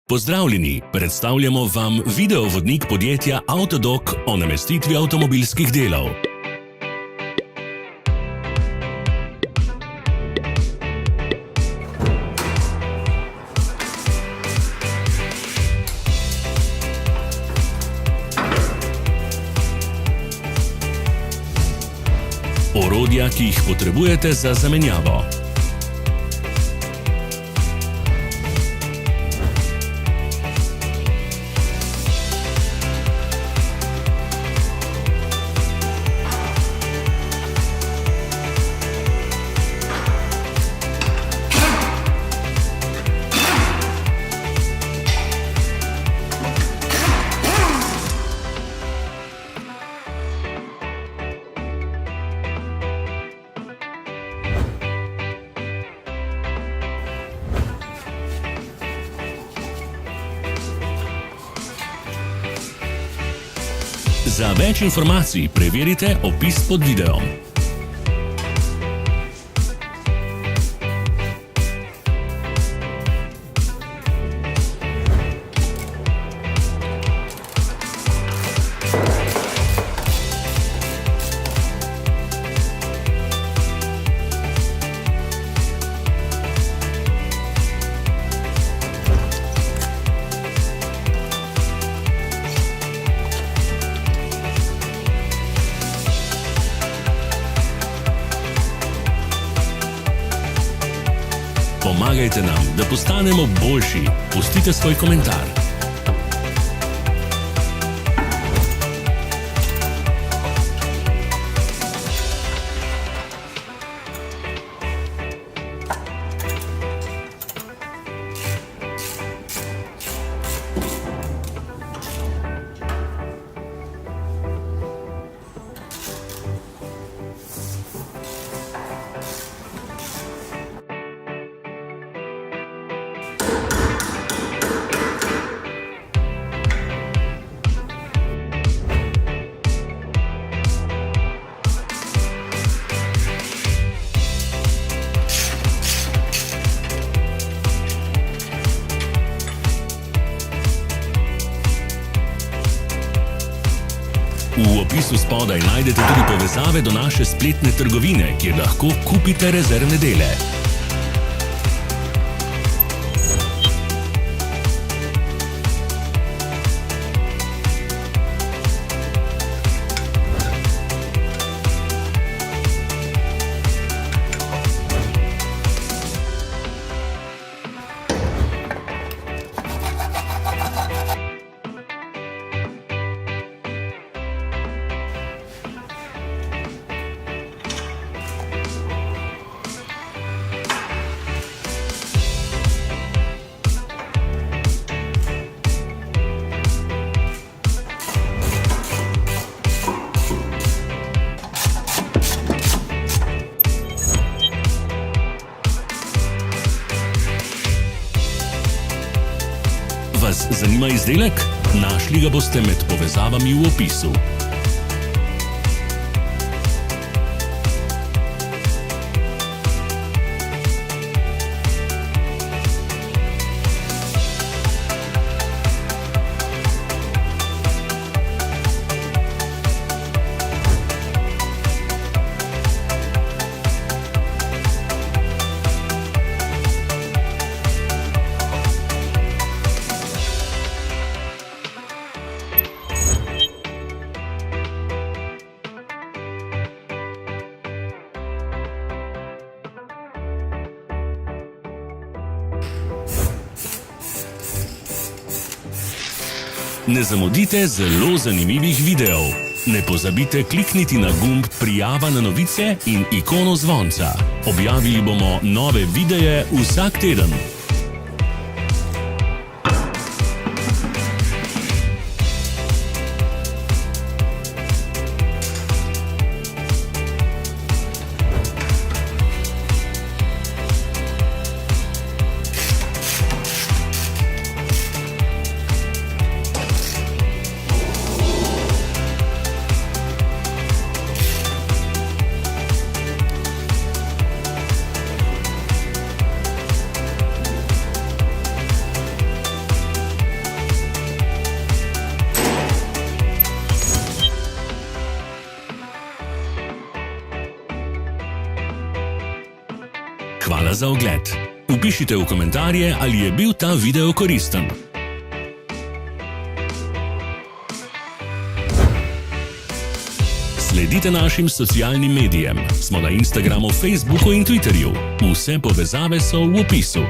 Pozdravljeni, predstavljamo vam videovodnik podjetja Avtodok o namestitvi avtomobilskih delov. Orodja, ki jih potrebujete za zamenjavo. Za več informacij preverite opis pod videom. Pomagajte nam, da postanemo boljši. Pustite svoj komentar. V opisu spodaj najdete tudi povezave do naše spletne trgovine, kjer lahko kupite rezervne dele. Vas zanima izdelek? Našli ga boste med povezavami v opisu. Ne zamudite zelo zanimivih videov. Ne pozabite klikniti na gumb Prijava na novice in ikono zvonca. Objavili bomo nove videe vsak teden. hvala za ogled. Vpišite v komentarje, ali je bil ta video koristen. Sledite našim socialnim medijem. Smo na Instagramu, Facebooku in Twitterju. Vse povezave so v opisu.